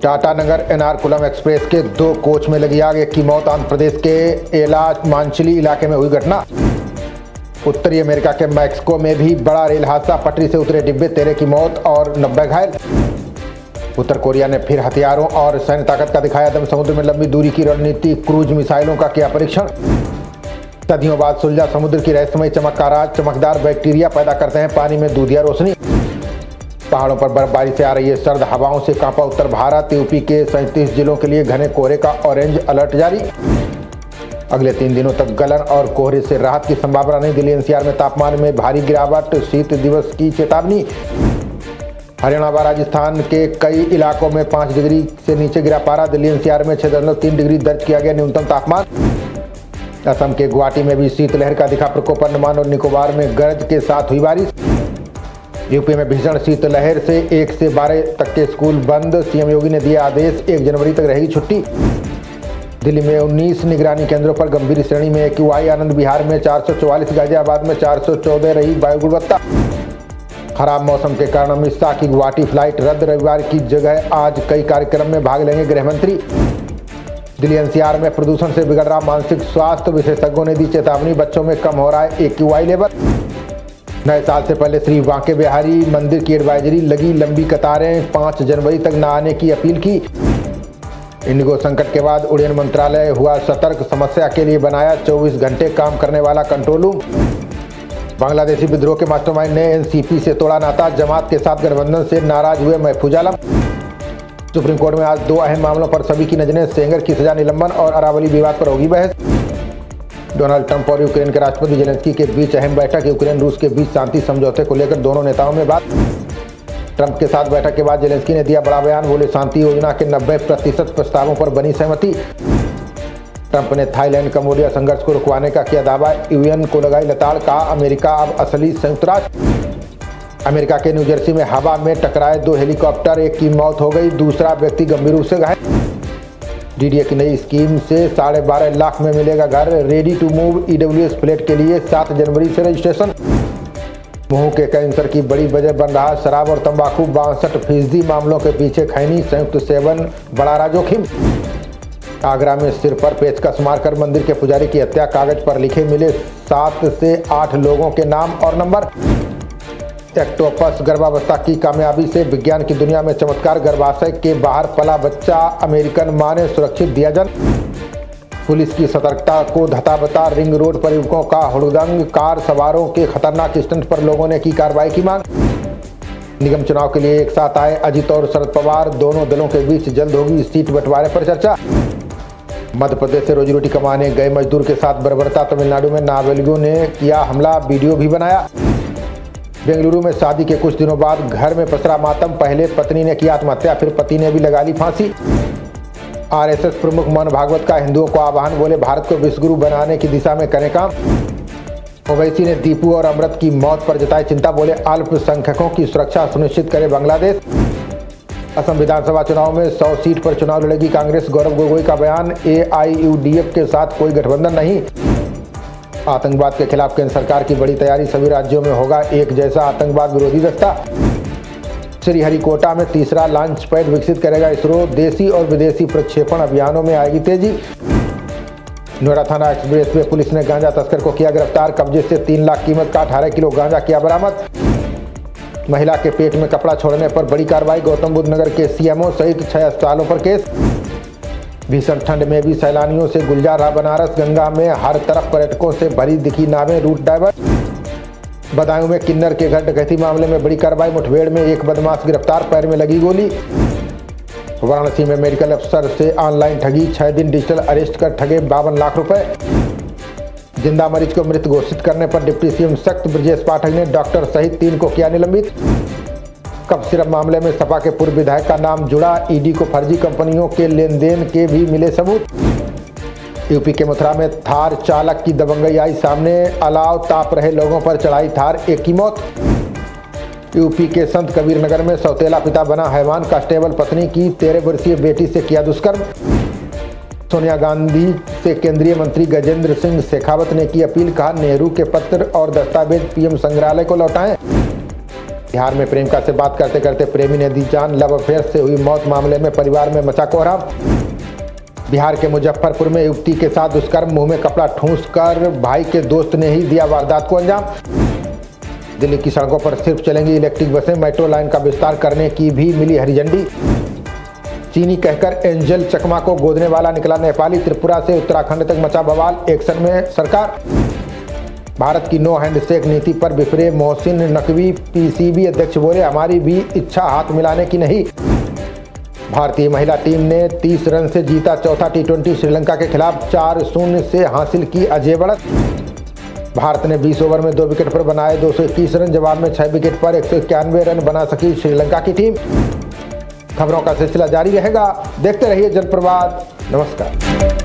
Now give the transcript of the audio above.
Tatanagar Ernakulam express के 2 coach में लगी आग, एक की मौत। आंध्र प्रदेश के एलामांचली इलाके में हुई घटना। उत्तरी अमेरिका के मैक्सिको में भी बड़ा रेल हादसा, पटरी से उतरे डिब्बे, 13 की मौत और 90 घायल। उत्तर कोरिया ने फिर हथियारों और सैन्य ताकत का दिखाया दम, समुद्र में लंबी दूरी की रणनीति, क्रूज मिसाइलों का किया परीक्षण। सदियों बाद सुलझा समुद्र की रहस्यमयी चमक का राज, चमकदार बैक्टीरिया पैदा करते हैं पानी में दूधिया रोशनी। पहाड़ों पर बर्फबारी से आ रही है सर्द हवाओं से कांपा उत्तर भारत, यूपी के 37 जिलों के लिए घने कोहरे का ऑरेंज अलर्ट जारी। अगले 3 दिनों तक गलन और कोहरे से राहत की संभावना नहीं, दिल्ली एनसीआर में तापमान में भारी गिरावट, शीत दिवस की चेतावनी। हरियाणा व राजस्थान के कई इलाकों में 5 डिग्री से नीचे गिरा पारा, दिल्ली एनसीआर में 6.3 डिग्री दर्ज किया गया न्यूनतम तापमान। असम के गुवाहाटी में भी शीतलहर का दिखा प्रकोप, अंडमान और निकोबार में गरज के साथ हुई बारिश। यूपी में भीषण शीतलहर से 1 से 12 तक के स्कूल बंद, सीएम योगी ने दिया आदेश, 1 जनवरी तक रहेगी छुट्टी। दिल्ली में 19 निगरानी केंद्रों पर गंभीर श्रेणी में AQI, आनंद विहार में 444, गाजियाबाद में 414 रही वायु गुणवत्ता। खराब मौसम के कारण अमित शाह की गुवाहाटी फ्लाइट रद्द, रविवार की जगह आज कई कार्यक्रम में भाग लेंगे गृह मंत्री। दिल्ली एनसीआर में प्रदूषण से बिगड़ रहा मानसिक स्वास्थ्य, विशेषज्ञों ने दी चेतावनी, बच्चों में कम हो रहा है AQI लेवल। नए साल से पहले श्री बांके बिहारी मंदिर की एडवाइजरी, लगी लंबी कतारें, 5 जनवरी तक न आने की अपील की। इंडिगो संकट के बाद उड़ान मंत्रालय हुआ सतर्क, समस्या के लिए बनाया 24 घंटे काम करने वाला कंट्रोल रूम। बांग्लादेशी विद्रोह के मास्टरमाइंड ने एनसीपी से तोड़ा नाता, जमात के साथ गठबंधन से नाराज हुए महफूज आलम। सुप्रीम कोर्ट में आज 2 अहम मामलों पर सभी की नजरें, सेंगर की सजा निलंबन और अरावली विवाद पर होगी बहस। डोनाल्ड ट्रंप और यूक्रेन के राष्ट्रपति जेलेंस्की के बीच अहम बैठक, यूक्रेन रूस के बीच शांति समझौते को लेकर दोनों नेताओं में बात। ट्रंप के साथ बैठक के बाद जेलेंस्की ने दिया बड़ा बयान, बोले शांति योजना के 90% प्रस्तावों पर बनी सहमति। ट्रंप ने थाईलैंड कंबोडिया संघर्ष को रुकवाने का किया दावा, यूएन को लगाई लताड़, कहा अमेरिका अब असली संयुक्त राष्ट्र। अमेरिका के न्यू जर्सी में हवा में टकराए 2 हेलीकॉप्टर, 1 की मौत हो गई, दूसरा व्यक्ति गंभीर रूप से घायल। डीडीए की नई स्कीम से 12.5 लाख में मिलेगा घर, ready to move EWS flat के लिए 7 जनवरी से रजिस्ट्रेशन। मुंह के कैंसर की बड़ी वजह बन रहा शराब और तंबाकू, 62% मामलों के पीछे खैनी, संयुक्त सेवन बड़ा रहा जोखिम। आगरा में सिर पर पेचकस मारकर मंदिर के पुजारी की हत्या, कागज पर लिखे मिले 7 से 8 लोगों के नाम और नंबर। एक्टोपस गर्भावस्था की कामयाबी से विज्ञान की दुनिया में चमत्कार, गर्भाशय के बाहर पला बच्चा अमेरिकन मां ने सुरक्षित दिया जन्म। पुलिस की सतर्कता को धता बता, रिंग रोड पर युवकों का हुड़दंग, कार सवारों के खतरनाक स्टंट पर लोगों ने की कार्रवाई की मांग। निगम चुनाव के लिए एक साथ आए अजित और शरद पवार, दोनों दलों के बीच जल्द होगी सीट बंटवारे पर चर्चा। मध्य प्रदेश से रोजी रोटी कमाने गए मजदूर के साथ बर्बरता, तमिलनाडु में नाबालिगों ने किया हमला, वीडियो भी बनाया। बेंगलुरु में शादी के कुछ दिनों बाद घर में पसरा मातम, पहले पत्नी ने की आत्महत्या, फिर पति ने भी लगा ली फांसी। आरएसएस प्रमुख मोहन भागवत का हिंदुओं को आह्वान, बोले भारत को विश्वगुरु बनाने की दिशा में करें काम। ओवैसी ने दीपू और अमृत की मौत पर जताई चिंता, बोले अल्पसंख्यकों की सुरक्षा सुनिश्चित करे बांग्लादेश। असम विधानसभा चुनाव में 100 सीट पर चुनाव लड़ेगी कांग्रेस, गौरव गोगोई का बयान, AIUDF के साथ कोई गठबंधन नहीं। आतंकवाद के खिलाफ केंद्र सरकार की बड़ी तैयारी, सभी राज्यों में होगा एक जैसा आतंकवाद विरोधी दस्ता। श्रीहरिकोटा में तीसरा लॉन्च पैड विकसित करेगा इसरो, देशी और विदेशी प्रक्षेपण अभियानों में आएगी तेजी। नोएडा थाना एक्सप्रेस में पुलिस ने गांजा तस्कर को किया गिरफ्तार, कब्जे से 3 लाख कीमत का 18 किलो गांजा किया बरामद। महिला के पेट में कपड़ा छोड़ने पर बड़ी कार्रवाई, गौतम बुद्ध नगर के CMO सहित 6 अस्पतालों पर केस। भीषण ठंड में भी सैलानियों से गुलजार रहा बनारस, गंगा में हर तरफ पर्यटकों से भरी दिखी नावें, रूट डाइवर्ट। बदायूं में किन्नर के घर डकैती मामले में बड़ी कार्रवाई, मुठभेड़ में 1 बदमाश गिरफ्तार, पैर में लगी गोली। वाराणसी में मेडिकल अफसर से ऑनलाइन ठगी, 6 दिन डिजिटल अरेस्ट कर ठगे 52 लाख रुपए। जिंदा मरीज को मृत घोषित करने पर डिप्टी सीएम सख्त, ब्रजेश पाठक ने डॉक्टर सहित 3 को किया निलंबित। कफ सिरप मामले में सपा के पूर्व विधायक का नाम जुड़ा, ईडी को फर्जी कंपनियों के लेन देन के भी मिले सबूत। यूपी के मथुरा में थार चालक की दबंगई आई सामने, अलाव ताप रहे लोगों पर चढ़ाई थार, 1 की मौत। यूपी के संत कबीर नगर में सौतेला पिता बना हैवान, कांस्टेबल पत्नी की 13 वर्षीय बेटी से किया दुष्कर्म। सोनिया गांधी से केंद्रीय मंत्री गजेंद्र सिंह शेखावत ने की अपील, कहा नेहरू के पत्र और दस्तावेज पीएम संग्रहालय को लौटाएं। बिहार में प्रेमिका से बात करते करते प्रेमी ने दी जान, लव अफेयर से हुई मौत मामले में परिवार में मचा कोहराम। बिहार के मुजफ्फरपुर में युवती के साथ दुष्कर्म, मुंह में कपड़ा ठूंसकर भाई के दोस्त ने ही दिया वारदात को अंजाम। दिल्ली की सड़कों पर सिर्फ चलेंगी इलेक्ट्रिक बसें, मेट्रो लाइन का विस्तार करने की भी मिली हरी झंडी। चीनी कहकर एंजल चकमा को गोदने वाला निकला नेपाली, त्रिपुरा से उत्तराखंड तक मचा बवाल, एक्शन में सरकार। भारत की नो हैंडशेक नीति पर बिफरे मोहसिन नकवी, पीसीबी अध्यक्ष बोले हमारी भी इच्छा हाथ मिलाने की नहीं। भारतीय महिला टीम ने 30 रन से जीता चौथा टी20, श्रीलंका के खिलाफ 4-0 से हासिल की अजय बढ़त। भारत ने 20 ओवर में 2 विकेट पर बनाए 221 रन, जवाब में 6 विकेट पर 191 रन बना सकी श्रीलंका की टीम। खबरों का सिलसिला जारी रहेगा, देखते रहिए जनप्रवाद। नमस्कार।